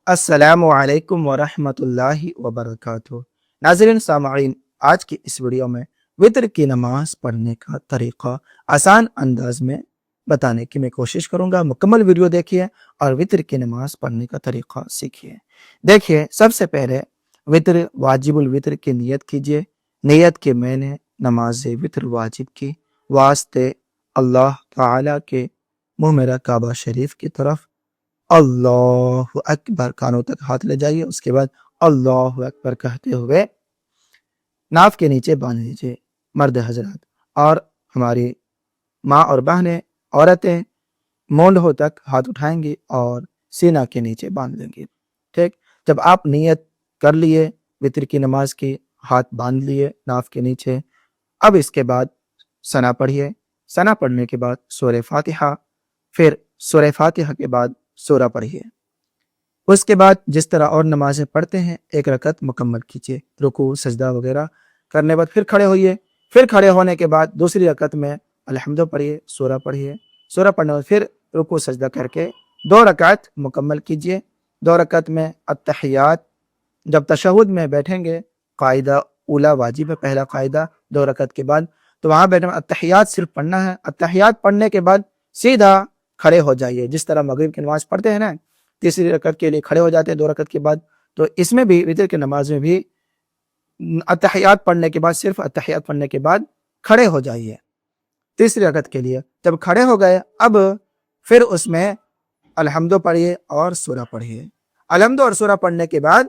السلام علیکم ورحمۃ اللہ وبرکاتہ۔ ناظرین سامعین، آج کی اس ویڈیو میں وتر کی نماز پڑھنے کا طریقہ آسان انداز میں بتانے کی میں کوشش کروں گا۔ مکمل ویڈیو دیکھیے اور وتر کی نماز پڑھنے کا طریقہ سیکھیے۔ دیکھیے، سب سے پہلے وتر واجب الوتر کی نیت کیجیے۔ نیت کہ میں نے نماز وتر واجب کی واسطے اللہ تعالی کے منہ میرا کعبہ شریف کی طرف اللہ اکبر کانوں تک ہاتھ لے جائیے، اس کے بعد اللہ اکبر کہتے ہوئے ناف کے نیچے باندھ لیجیے۔ مرد حضرات اور ہماری ماں اور بہنیں عورتیں مونڈھوں تک ہاتھ اٹھائیں گی اور سینہ کے نیچے باندھ لیں گی۔ ٹھیک، جب آپ نیت کر لیے وتر کی نماز کی، ہاتھ باندھ لیے ناف کے نیچے، اب اس کے بعد ثنا پڑھیے۔ ثنا پڑھنے کے بعد سورہ فاتحہ، پھر سورہ فاتحہ کے بعد سورہ پڑھیے۔ اس کے بعد جس طرح اور نمازیں پڑھتے ہیں ایک رکعت مکمل کیجیے، رکوع سجدہ وغیرہ کرنے بعد پھر کھڑے ہوئیے۔ پھر کھڑے ہونے کے بعد دوسری رکعت میں الحمد پڑھیے، سورہ پڑھیے۔ سورہ پڑھنے بعد پھر رکوع سجدہ کر کے 2 رکعت مکمل کیجیے۔ 2 رکعت میں التحیات، جب تشہد میں بیٹھیں گے، قاعدہ اولا واجب ہے، پہلا قاعدہ 2 رکعت کے بعد، تو وہاں بیٹھے التحیات صرف پڑھنا ہے۔ التحیات پڑھنے کے بعد سیدھا کھڑے ہو جائیے، جس طرح مغرب کی نماز پڑھتے ہیں نا، تیسری رکعت کے لیے کھڑے ہو جاتے ہیں 2 رکعت کے بعد، تو اس میں بھی وتر کی نماز میں بھی التحیات پڑھنے کے بعد صرف التحیات پڑھنے کے بعد کھڑے ہو جائیے تیسری رکعت کے لیے۔ جب کھڑے ہو گئے، اب پھر اس میں الحمد پڑھیے اور سورہ پڑھیے۔ الحمد اور سورہ پڑھنے کے بعد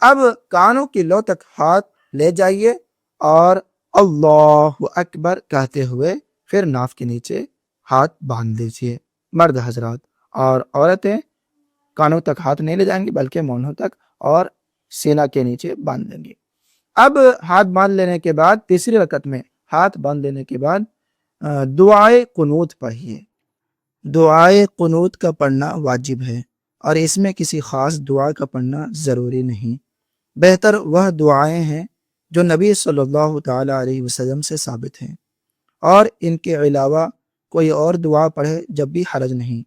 اب کانوں کی لو تک ہاتھ لے جائیے اور اللہ اکبر کہتے ہوئے پھر ناف کے نیچے ہاتھ باندھ لیجیے۔ مرد حضرات اور عورتیں کانوں تک ہاتھ نہیں لے جائیں گی بلکہ مونڈھوں تک اور سینہ کے نیچے باندھ لیں گے۔ اب ہاتھ باندھ لینے کے بعد تیسری رکعت میں ہاتھ باندھ لینے کے بعد دعائے قنوت پڑھیے۔ دعائے قنوت کا پڑھنا واجب ہے اور اس میں کسی خاص دعا کا پڑھنا ضروری نہیں۔ بہتر وہ دعائیں ہیں جو نبی صلی اللہ تعالی علیہ وسلم سے ثابت ہیں، اور ان کے علاوہ کوئی اور دعا پڑھے جب بھی حرج نہیں۔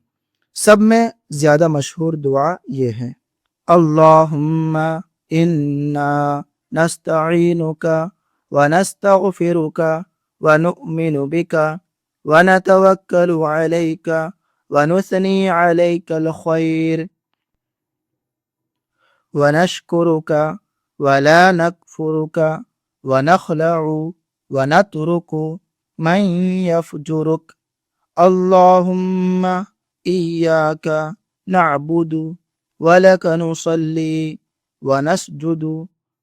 سب میں زیادہ مشہور دعا یہ ہے: اللہم انا نستعینک ونستغفرک ونؤمن بک ونتوکل علیک ونثنی علیک الخیر ونشکرک ولا نکفرک ونخلع ونترک من یفجرک اللہم ایاک نعبد ولک نصلی ونسجد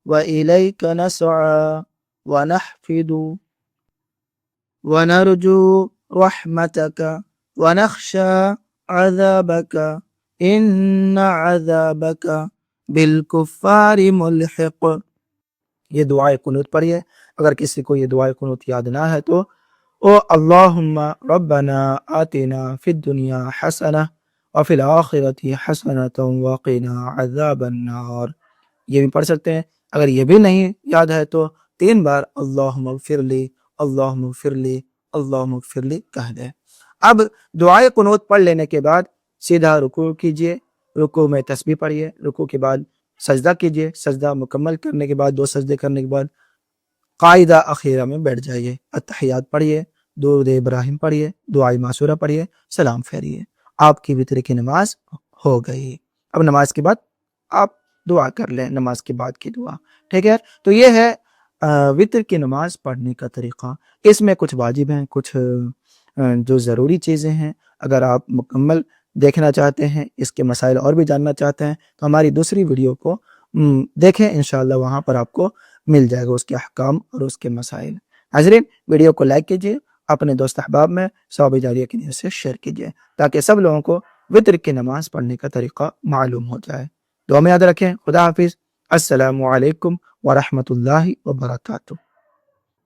وإلیک نسعى ونحفد ونرجو رحمتک ونخشى عذابک ان عذابک بالکفار ملحق۔ یہ دعائے قنوت پڑھیے۔ اگر کسی کو یہ دعائے قنوت یاد نہ ہے تو اللہم ربنا آتنا فی الدنیا حسنہ وفی الآخرۃ حسنۃ وقنا عذاب النار، یہ بھی پڑھ سکتے ہیں۔ اگر یہ بھی نہیں یاد ہے تو 3 بار اللہم اغفر لی، اللہم اغفر لی، اللہم اغفر لی کہہ دیں۔ اب دعائے قنوت پڑھ لینے کے بعد سیدھا رکوع کیجئے، رکوع میں تسبیح پڑھیے، رکوع کے بعد سجدہ کیجئے، سجدہ مکمل کرنے کے بعد 2 سجدے کرنے کے بعد قاعدہ اخیرہ میں بیٹھ جائیے، التحیات پڑھیے، درود ابراہیم پڑھیے، دعائے معصورہ پڑھیے، سلام پھیریے، آپ کی وتر کی نماز ہو گئی۔ اب نماز کے بعد آپ دعا کر لیں، نماز کے بعد کی دعا، ٹھیک ہے۔ تو یہ ہے وتر کی نماز پڑھنے کا طریقہ۔ اس میں کچھ واجب ہیں، کچھ جو ضروری چیزیں ہیں۔ اگر آپ مکمل دیکھنا چاہتے ہیں، اس کے مسائل اور بھی جاننا چاہتے ہیں تو ہماری دوسری ویڈیو کو دیکھیں، انشاءاللہ وہاں پر آپ کو مل جائے گا اس کے احکام اور اس کے مسائل۔ ناظرین، ویڈیو کو لائک کیجیے، اپنے دوست احباب میں ثواب جاریہ کی نیت سے شیئر کیجیے تاکہ سب لوگوں کو وتر کی نماز پڑھنے کا طریقہ معلوم ہو جائے۔ دعا میں یاد رکھیں۔ خدا حافظ۔ السلام علیکم ورحمۃ اللہ وبرکاتہ۔